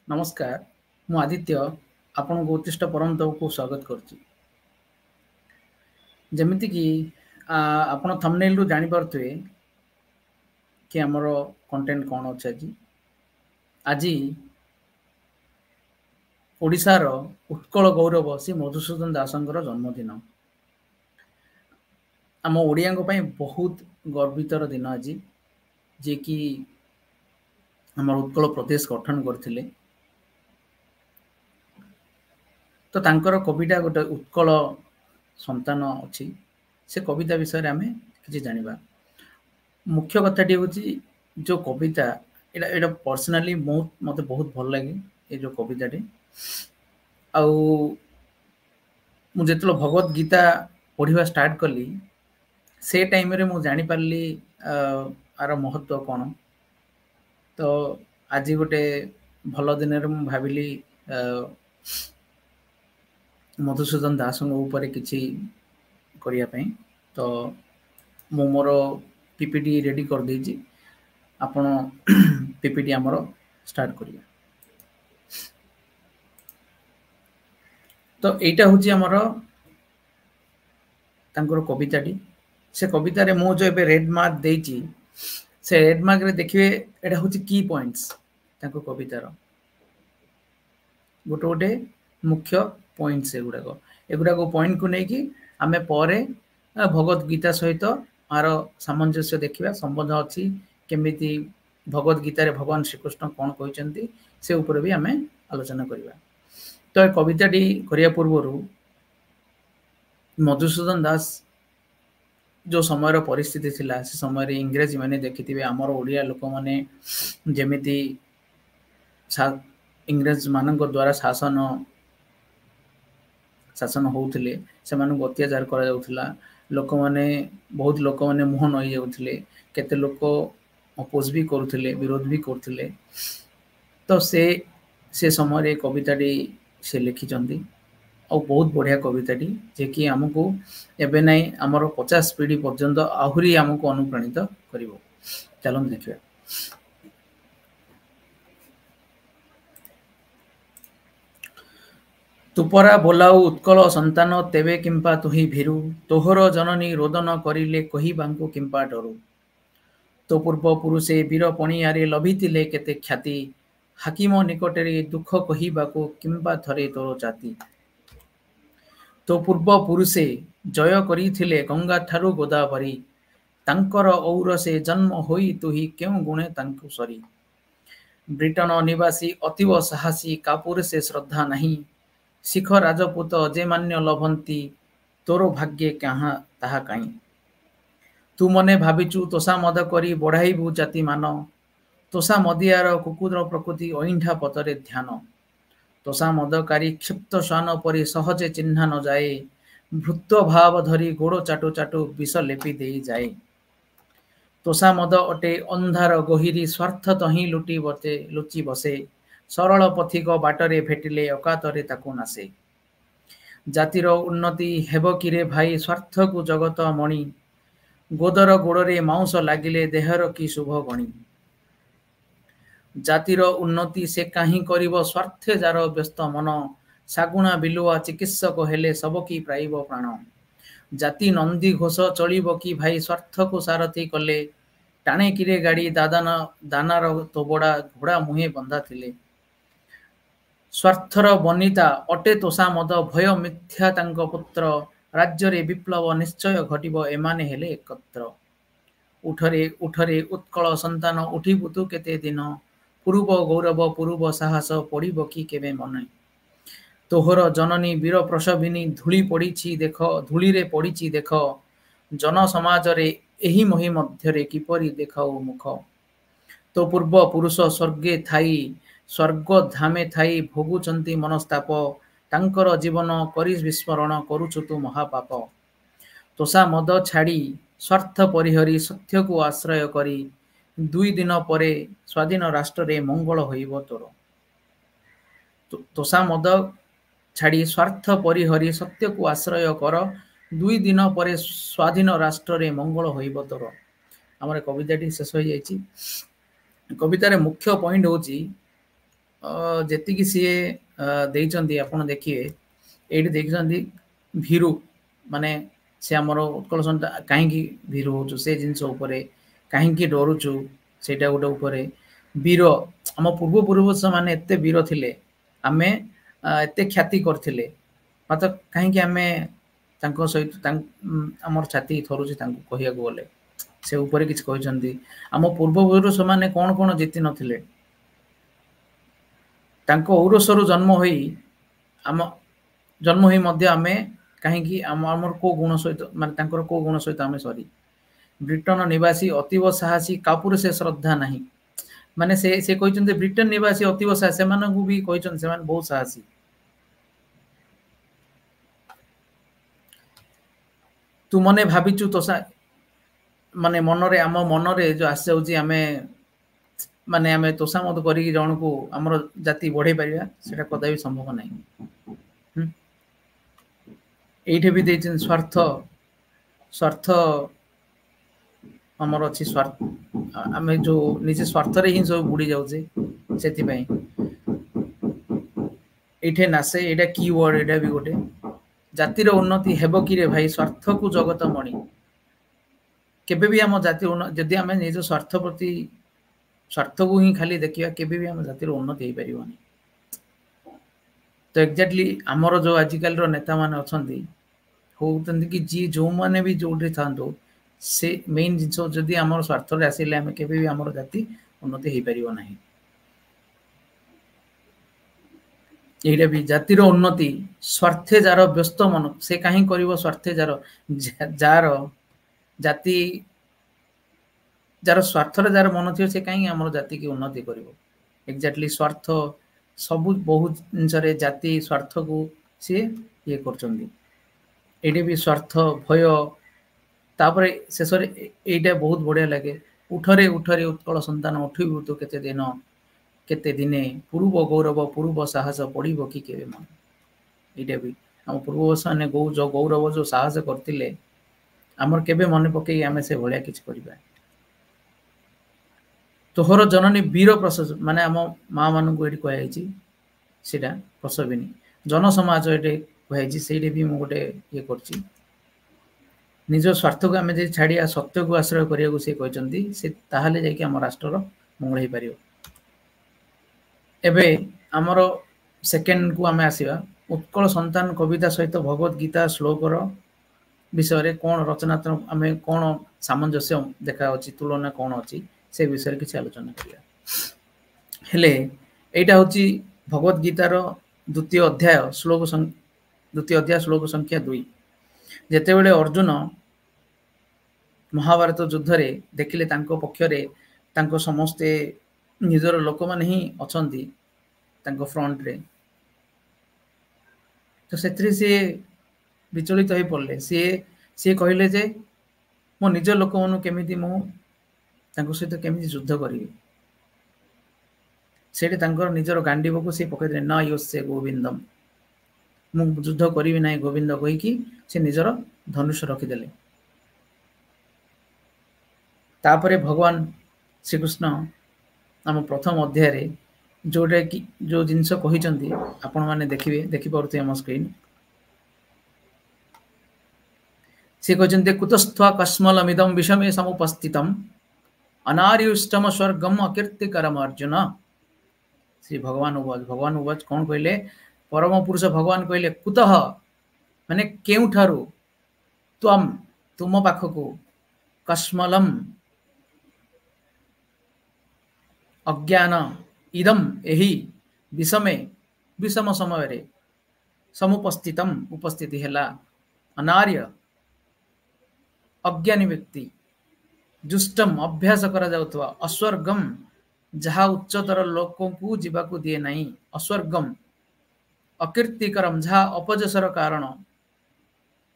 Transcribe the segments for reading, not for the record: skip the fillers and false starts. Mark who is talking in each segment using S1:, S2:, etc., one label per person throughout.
S1: नमस्कार मु आदित्य आपण को उत्तिष्ठ परम को स्वागत करुच्ची जमिति कि आपण थंबनेल रु जानि पारथुए कि हमरो कंटेंट कोन अछि आज ओडिसा रो उत्कल गौरव श्री मधुसूदन दासंकर जन्मदिन आम ओडिया बहुत गर्वितर दिन आज जे कि हमर उत्कल प्रदेश गठन करथिले तो तांकर कविता गोटे उत्कल संतान अच्छी से कविता विषय आम कि जाना मुख्य कथाटी हूँ जो कविता एटा पर्सनाली मत बहुत भल लगे ये जो कविताटी मुझे भगवत गीता पढ़ा स्टार्ट कली से टाइम रे मु जानी पारली आर महत्व कौन तो आज गोटे भल दिन मु भाविली मधुसूदन दास किसी करने तो मु मोर पीपीटी रेडी कर देजी आपण पीपीटी आमर स्टार्ट करिया तो एटा होची आमर तांकर कविताटी से कवितारे मु जो एबे रेड मार्क देची से रेड मार्क रे देखिए एटा होची की पॉइंट्स तांको कवितार गोटे गोटे मुख्य पॉइंट्स एगुड़ा को पॉइंट को लेकिन आमे परे भगवत गीता सहित आर सामंजस्य देखिबा संबंध अछि केमिति भगवत गीता रे भगवान श्रीकृष्ण कौन कहते से ऊपर भी आमे आलोचना करिबा तो कविताटी करिया पूर्व मधुसूदन दास जो समय परिस्थिति थिला से समय इंग्रेजी माने देखिथिबे हमर ओडिया लोक माने जेमिति इंग्रेज मानक द्वारा शासन होउथिले से मानक अत्याचार करा जाउथिला लोक माने बहुत लोक माने मुह नई जाउथिले केते लोक अपोज भी करुथिले विरोध भी करुथिले तो से समय कविताटी से लिखिचंदी और बहुत बढ़िया कविताटी जे कि हमको एबे नहीं आमर 50 पीढ़ी पर्यंत आहुरी हमको अनुप्राणित करिवो चलो देखिबा तुपरा बोलाऊ उत्कल संतान तेबे किंपा तुही भीरु तोहर जननी रोदन करिले कहिबांकु किंपा डरु तो पूर्व पुरुषे वीर पणियारे लभितिले केते ख्याति हाकिम निकटरे दुख कहिबाकु किंपा थरे तोर जाति तो पूर्व पुरुषे जय करिथिले गंगा ठारू गोदावरी तांकर औरसे जन्म होई तुही केउ गुणे तांकु सरी ब्रिटेन निवासी अतीव साहसी कापुर से श्रद्धा नहीं शिख राजपूत जे मान्य लभंती तोर भाग्ये कहाँ ताहा काई तू मने भाविचु तोषा मद करी बढ़ाइबु जाति मान तोषा मदियार कुकुर प्रकृति अइंठा पतरे ध्यान तोषा मदकारी क्षिप्त श्वान परी सहजे चिन्हा न जाए भृत्व भाव धरी गोड़ चाटू चाटू विष लेपि दे जाए तोषा मद अटे अंधार गहिरी स्वार्थ तही लुचि बसे सरल पथिक बाटरे भेटिले अकातरे ताकू नासे जातिर उन्नति हेब किरे भाई स्वार्थ को जगत मणि गोदर गोड़े माउस लागिले देहर की शुभ गणी जातिर उन्नति से कहीं करिब स्वार्थे जार व्यस्त मन सागुणा बिलुआ चिकित्सक हेले सबकी प्राइब प्राण जाति नंदी घोष चलिब कि भाई स्वार्थ को सारथी कले टाणे किरे गाड़ी दानार तोबड़ा घोड़ा मुहे बंधा थिले स्वार्थर बनिता अटे तोषा मद भय मिथ्या तांक पुत्र राज्य रे विप्लव निश्चय घटिब एमाने हेले एकत्र उठरे उठरे उत्कल संतान उठिबुतु केते दिन पूर्व गौरव पूर्व साहस पड़िब कि केबे मन तोहर जननी वीर प्रसविनी धूली पड़ी देख धूली रे पड़ी देख जन समाज रे एही मही मध्यरे किपरि देखाऊ मुख तो पूर्व पुरुष स्वर्गे थाई स्वर्ग धामे थाई भोगुचंती मनस्ताप तांकर जीवन करी विस्मरण करुछु तु महापाप तोषा मद छाड़ी स्वार्थ परिहरी सत्य को आश्रय करी 2 दिन परे स्वाधीन राष्ट्र रे मंगल होइबो तोर तोषा मद छाड़ी स्वार्थ परिहरी सत्य को आश्रय कर 2 दिन परे स्वाधीन राष्ट्र रे मंगल होइबो तोर हमर कविताटी शेष हो जाइछि कवितार मुख्य पॉइंट होची ଯେତିକି ସିଏ ଦେଇଛନ୍ତି ଆପଣ ଦେଖିବେ ଏଇଠି ଦେଖିଛନ୍ତି ଭୀରୁ ମାନେ ସେ ଆମର ଉତ୍କଳ ସନ୍ତାନ କାହିଁକି ଭୀରୁ ହଉଛୁ ସେ ଜିନିଷ ଉପରେ କାହିଁକି ଡରୁଛୁ ସେଇଟା ଗୋଟେ ଉପରେ ବୀର ଆମ ପୂର୍ବପୁରୁଷ ମାନେ ଏତେ ବୀର ଥିଲେ ଆମେ ଏତେ ଖ୍ୟାତି କରିଥିଲେ ମାତ୍ର କାହିଁକି ଆମେ ତାଙ୍କ ସହିତ ଆମର ଛାତି ଥରୁଛି ତାଙ୍କୁ କହିବାକୁ ଗଲେ ସେ ଉପରେ କିଛି କହିଛନ୍ତି ଆମ ପୂର୍ବପୁରୁଷ ମାନେ କଣ କଣ ଜିତି ନଥିଲେ ତାଙ୍କ ଔରସରୁ ଜନ୍ମ ହୋଇ ମଧ୍ୟ ଆମେ କାହିଁକି ଆମର କୋଉ ଗୁଣ ସହିତ ମାନେ ତାଙ୍କର କୋଉ ଗୁଣ ସହିତ ଆମେ ସରି ବ୍ରିଟନ ନିବାସୀ ଅତୀବ ସାହସୀ କାପୁର ସେ ଶ୍ରଦ୍ଧା ନାହିଁ ମାନେ ସେ କହିଛନ୍ତି ବ୍ରିଟେନ ନିବାସୀ ଅତୀବ ସାହସୀ ସେମାନଙ୍କୁ ବି କହିଛନ୍ତି ସେମାନେ ବହୁତ ସାହସୀ ତୁ ମନେ ଭାବିଛୁ ତୋଷା ମାନେ ମନରେ ଆମ ମନରେ ଯୋଉ ଆସି ଯାଉଛି ଆମେ ମାନେ ଆମେ ତୋଷାମତ କରିକି ଜଣକୁ ଆମର ଜାତି ବଢେଇ ପାରିବା ସେଟା କଦାପି ସମ୍ଭବ ନାହିଁ ଏଇଠି ବି ଦେଇଛନ୍ତି ସ୍ୱାର୍ଥ ଆମର ଅଛି ସ୍ୱାର୍ଥ ଆମେ ଯୋଉ ନିଜେ ସ୍ୱାର୍ଥରେ ହିଁ ସବୁ ବୁଡି ଯାଉଛେ ସେଥିପାଇଁ ଏଇଠି ନାସେ ଏଇଟା କି ୱାର୍ଡ ଏଇଟା ବି ଗୋଟେ ଜାତିର ଉନ୍ନତି ହେବ କିରେ ଭାଇ ସ୍ୱାର୍ଥକୁ ଜଗତ ମଣି କେବେ ବି ଆମ ଜାତି ଯଦି ଆମେ ନିଜ ସ୍ୱାର୍ଥ ପ୍ରତି ସ୍ୱାର୍ଥକୁ ହିଁ ଖାଲି ଦେଖିବା କେବେ ବି ଆମ ଜାତିର ଉନ୍ନତି ହେଇପାରିବନି ତ ଏକ୍ଜାକ୍ଟଲି ଆମର ଯୋଉ ଆଜିକାଲିର ନେତାମାନେ ଅଛନ୍ତି ହଉଛନ୍ତି କି ଯିଏ ଯୋଉମାନେ ବି ଯୋଉଠି ଥାନ୍ତୁ ସେ ମେନ୍ ଜିନିଷ ଯଦି ଆମର ସ୍ୱାର୍ଥରେ ଆସିଲେ ଆମେ କେବେ ବି ଆମର ଜାତି ଉନ୍ନତି ହେଇପାରିବ ନାହିଁ ଏଇଟା ବି ଜାତିର ଉନ୍ନତି ସ୍ୱାର୍ଥେ ଯାର ବ୍ୟସ୍ତ ମନ ସେ କାହିଁ କରିବ ସ୍ୱାର୍ଥେ ଯାର ଜାତି ଯାର ସ୍ୱାର୍ଥରେ ଯାର ମନ ଥିବ ସେ କାହିଁକି ଆମର ଜାତିକି ଉନ୍ନତି କରିବ ଏକ୍ଜାକ୍ଟଲି ସ୍ୱାର୍ଥ ସବୁ ବହୁତ ଜିନିଷରେ ଜାତି ସ୍ୱାର୍ଥକୁ ସିଏ ଇଏ କରୁଛନ୍ତି ଏଇଠି ବି ସ୍ୱାର୍ଥ ଭୟ ତାପରେ ଶେଷରେ ଏଇଟା ବହୁତ ବଢିଆ ଲାଗେ ଉଠରେ ଉତ୍କଳ ସନ୍ତାନ ଉଠିବୁ ତୁ କେତେ ଦିନେ ପୂର୍ବ ଗୌରବ ପୂର୍ବ ସାହସ ପଡିବ କି କେବେ ମନ ଏଇଟା ବି ଆମ ପୂର୍ବବର୍ଷ ମାନେ ଗୌରବ ଯୋଉ ସାହସ କରିଥିଲେ ଆମର କେବେ ମନେ ପକେଇ ଆମେ ସେ ଭଳିଆ କିଛି କରିବା ତୋହର ଜନନୀ ବୀର ମାନେ ଆମ ମା ମାନଙ୍କୁ ଏଠି କୁହାଯାଇଛି ସେଇଟା ପ୍ରସବିନୀ ଜନସମାଜ ଏଠି କୁହାଯାଇଛି ସେଇଠି ବି ମୁଁ ଗୋଟେ ଇଏ କରୁଛି ନିଜ ସ୍ୱାର୍ଥକୁ ଆମେ ଯଦି ଛାଡିବା ସତ୍ୟକୁ ଆଶ୍ରୟ କରିବାକୁ ସେ କହିଛନ୍ତି ସେ ତାହେଲେ ଯାଇକି ଆମ ରାଷ୍ଟ୍ରର ମଙ୍ଗଳ ହେଇପାରିବ ଏବେ ଆମର ସେକେଣ୍ଡ କୁ ଆମେ ଆସିବା ଉତ୍କଳ ସନ୍ତାନ କବିତା ସହିତ ଭଗବତ ଗୀତା ଶ୍ଲୋକର ବିଷୟରେ କଣ ରଚନାତ୍ମକ ଆମେ କଣ ସାମଞ୍ଜସ୍ୟ ଦେଖାଯାଉଛି ତୁଳନା କଣ ଅଛି ସେ ବିଷୟରେ କିଛି ଆଲୋଚନା କରିବା ହେଲେ ଏଇଟା ହଉଛି ଭଗବତ ଗୀତାର ଦ୍ୱିତୀୟ ଅଧ୍ୟାୟ ଶ୍ଲୋକ ସଂଖ୍ୟା 2 ଯେତେବେଳେ ଅର୍ଜୁନ ମହାଭାରତ ଯୁଦ୍ଧରେ ଦେଖିଲେ ତାଙ୍କ ପକ୍ଷରେ ତାଙ୍କ ସମସ୍ତେ ନିଜର ଲୋକମାନେ ହିଁ ଅଛନ୍ତି ତାଙ୍କ ଫ୍ରଣ୍ଟରେ ତ ସେଥିରେ ସିଏ ବିଚଳିତ ହେଇ ପଡିଲେ ସିଏ କହିଲେ ଯେ ମୋ ନିଜ ଲୋକମାନଙ୍କୁ କେମିତି ମୁଁ ତାଙ୍କ ସହିତ କେମିତି ଯୁଦ୍ଧ କରିବି ସେଠି ତାଙ୍କର ନିଜର ଗାଣ୍ଡିବକୁ ସେ ପକେଇଦେଲେ ନା ୟୋସ୍ୟ ଗୋବିନ୍ଦମ ମୁଁ ଯୁଦ୍ଧ କରିବି ନାହିଁ ଗୋବିନ୍ଦ କହିକି ସେ ନିଜର ଧନୁଷ ରଖିଦେଲେ ତାପରେ ଭଗବାନ ଶ୍ରୀକୃଷ୍ଣ ଆମ ପ୍ରଥମ ଅଧ୍ୟାୟରେ ଯୋଉଟା କି ଯୋଉ ଜିନିଷ କହିଛନ୍ତି ଆପଣ ମାନେ ଦେଖିପାରୁଥିବେ ଆମ ସ୍କ୍ରିନ ସେ କହିଛନ୍ତି କୁତସ୍ତ୍ୱ କସ୍ମଲମିଦಂ ବିଷମେ ସମୁପସ୍ଥିତମ୍ ଅନାର୍ୟୁଷ୍ଟମ ସ୍ୱର୍ଗମ୍ ଅକୀର୍ତ୍ତିକରମ୍ ଅର୍ଜୁନ ଶ୍ରୀ ଭଗବାନ ଉବାଚ କଣ କହିଲେ ପରମ ପୁରୁଷ ଭଗବାନ କହିଲେ କୁତଃ ମାନେ କେଉଁଠାରୁ ତ୍ୱମ୍ ତୁମ ପାଖକୁ କସ୍ମଲମ୍ ଅଜ୍ଞାନ ଇଦମ୍ ଏହି ବିଷମ ସମୟରେ ସମୁପସ୍ଥିତମ୍ ଉପସ୍ଥିତି ହେଲା ଅନାର୍ୟ ଅଜ୍ଞାନୀ ବ୍ୟକ୍ତି ଜୁଷ୍ଟମ ଅଭ୍ୟାସ କରାଯାଉଥିବା ଅସ୍ୱର୍ଗମ ଯାହା ଉଚ୍ଚତର ଲୋକଙ୍କୁ ଯିବାକୁ ଦିଏ ନାହିଁ ଅସ୍ୱର୍ଗମ ଅକୀର୍ତ୍ତିକରମ ଯାହା ଅପଯଶର କାରଣ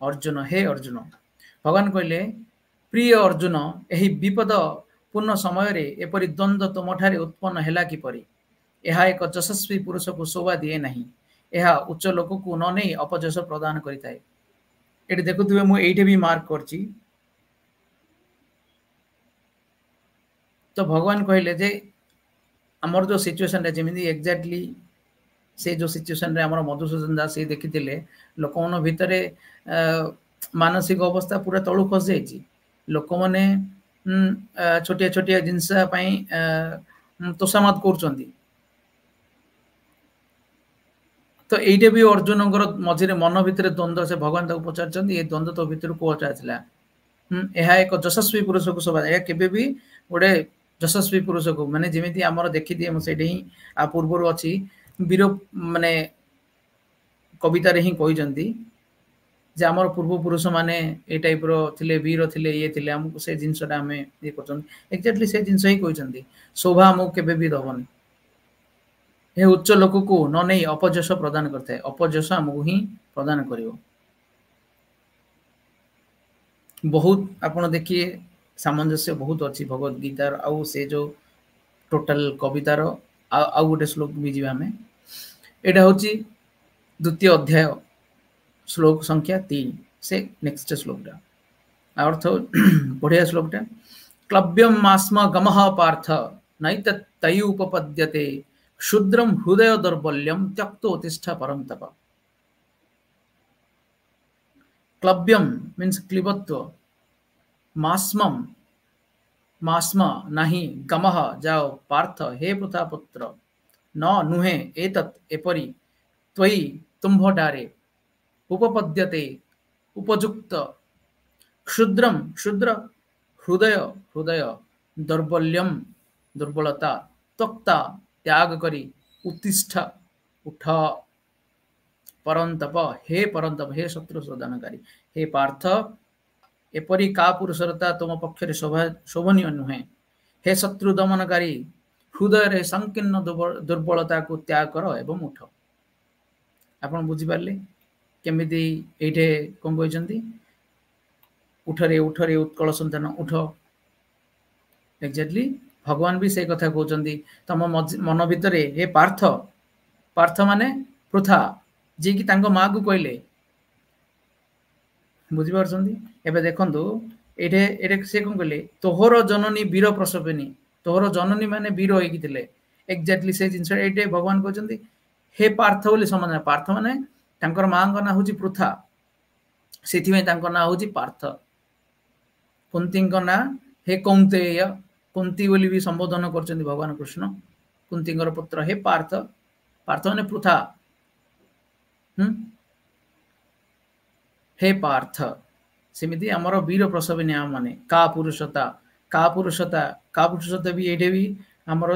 S1: ଅର୍ଜୁନ ହେ ଅର୍ଜୁନ ଭଗବାନ କହିଲେ ପ୍ରିୟ ଅର୍ଜୁନ ଏହି ବିପଦ ପୂର୍ଣ୍ଣ ସମୟରେ ଏପରି ଦ୍ୱନ୍ଦ୍ୱ ତୁମଠାରେ ଉତ୍ପନ୍ନ ହେଲା କିପରି ଏହା ଏକ ଯଶସ୍ୱୀ ପୁରୁଷକୁ ଶୋଭା ଦିଏ ନାହିଁ ଏହା ଉଚ୍ଚ ଲୋକକୁ ନ ନେଇ ଅପଯଶ ପ୍ରଦାନ କରିଥାଏ ଏଠି ଦେଖୁଥିବେ ମୁଁ ଏଇଠି ବି ମାର୍କ କରିଛି ତ ଭଗବାନ କହିଲେ ଯେ आमर जो सिचुएशन रे जेमिति एग्जैक्टली से जो सिचुएशन रे हमर मधुसूदन दास से देखिथिले लोकमन भितरे मानसिक अवस्था पूरा तळु खस जायछि लोक माने छोटिया छोटिया जिनसा पई तोषामत करछन्ती तो एइटे भी अर्जुन मझे मन भितर द्वंद्व से भगवान तक पचार ये द्वंद्व तो भितर कोटा आसला यह एक यशस्वी पुरुष को शोभा यह केबे भी गोटे यशस्वी पुरुष को माने जेमिति हमर देखि दिए म सेठी आ पूर्वरु अछि वीर माने कविता रे ही कहिजंती जे हमर पूर्व पुरुष माने ए टाइप रो थिले वीर थिले ये थिले हमकु से जिंसटा हमें ये करछन एक्जेक्टली से जिंस ही कहिजंती शोभा हमकु केबे भी दबन हे उच्च लोक को न नहीं अपजस प्रदान करते अपजस हमकु ही प्रदान करिवो बहुत आपण देखिए सामंजस्य बहुत अच्छी भगवत गीतार आउ से जो टोटल कवितार आउ गोटे श्लोक भी जीवा में एटा होची द्वितीय अध्याय श्लोक संख्या 3 से नेक्स्ट श्लोकटा अर्थ बढ़िया श्लोकटा क्लव्यम मास्म गमः पार्थ नैत तयुपपद्यते क्षुद्रम हृदय दौर्बल्यम त्यक्तो तिष्ठ परम तप क्लव्यम मीन्स क्लिबत्व मास्मम मास्म नहीं गमः जाओ पार्थ हे पुत्र न नुहे एतत् एपरि त्वयि तुम्भडारे उपपद्यते उपजुक्त क्षुद्रम क्षुद्र हृदय हृदय दौर्बल्यम दुर्बलता त्यक्ता त्याग करी उत्तिष्ठ उठ परंतप हे शत्रु शोधनकारी हे पार्थ एपरी का पुरुषरता तुम पक्षरे शोभनीय नुहे हे शत्रु दमनकारी हृदय रे संकीर्ण दुर्बलता को त्याग कर एवं उठ आपण बुझी पारले केमिति एठे कोन कहजंती उठरे उत्कल संतान उठ एक्जेक्टली भगवान भी से कथा कहजंती तम मन भितरे हे पार्थ पार्थ माने पृथा जी कि तांको माँ को कहले बुझी पारछंती एबे देखंतु एठे एठे से कोन कहले तोहर जननी वीर प्रसविनी तोहर जननी माने वीर होई कि थिले एक्जेक्टली से जिंस एठे भगवान कहजंती हे पार्थ बोली समान पार्थ माने तांकर माँ को ना होची पृथा सेथि में तांको ना होची पार्थ कुंती को ना हे कौंतेय कुंती बोली भी संबोधन करछंती भगवान कृष्ण कुंतीकर पुत्र हे पार्थ पार्थ माने पृथा हे पार्थ सेमिति हमर वीर प्रसविनी माने का पुरुषता भी एठे भी हमर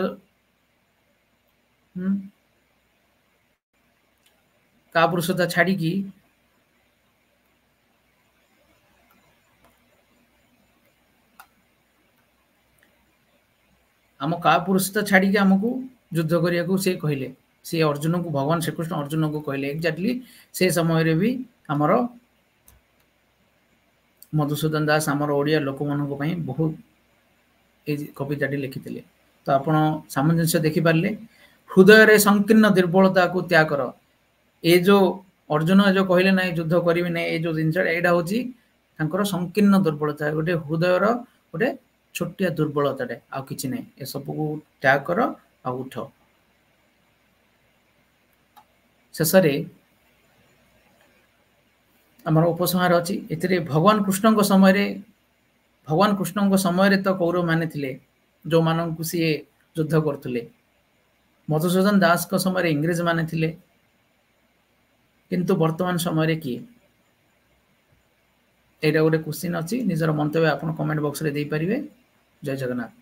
S1: का पुरुषता छाड़ी की हम का पुरुषता छाड़ी के हमकु युद्ध करिया को से कहले से अर्जुन को भगवान श्री कृष्ण अर्जुन को कहले एक्जेक्टली से समय रे भी हमर मधुसूदन दास हमर ओडिया लोक मन को पई बहुत ए कविताटी लिखिथिले तो आपण सामंजस्य देखि पारले हृदय रे संकीर्ण दुर्बलता को त्याग कर ए जो अर्जुन जो कहले ना युद्ध करिवि नै ए जो जिंस एडा होची तांकर संकीर्ण दुर्बलता गोटे हृदय रो गोटे छोटिया दुर्बलताटे आ किछि नै ए सब को त्याग कर आ उठ शेषरे आमर उपसंहार अच्छी ए भगवान कृष्ण को समय रे तो कौरव माने थिले जो मानन को सी युद्ध करथुले मधुसूदन दास को समय इंग्रेज माने थिले किंतु वर्तमान समय रे की एटा गोटे क्वेश्चन अच्छी निजर मंतव्य आपण कमेंट बॉक्स रे दे परिवे जय जगन्नाथ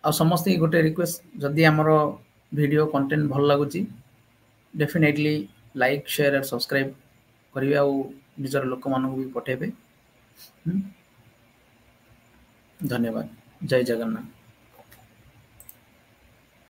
S1: आ समस्त गोटे रिक्वेस्ट जदि आमर वीडियो कंटेंट भल लगुची डेफिनेटली लाइक शेयर और सब्सक्राइब करिवे आ निजर लोक मानक भी पठेबे धन्यवाद जय जगन्नाथ।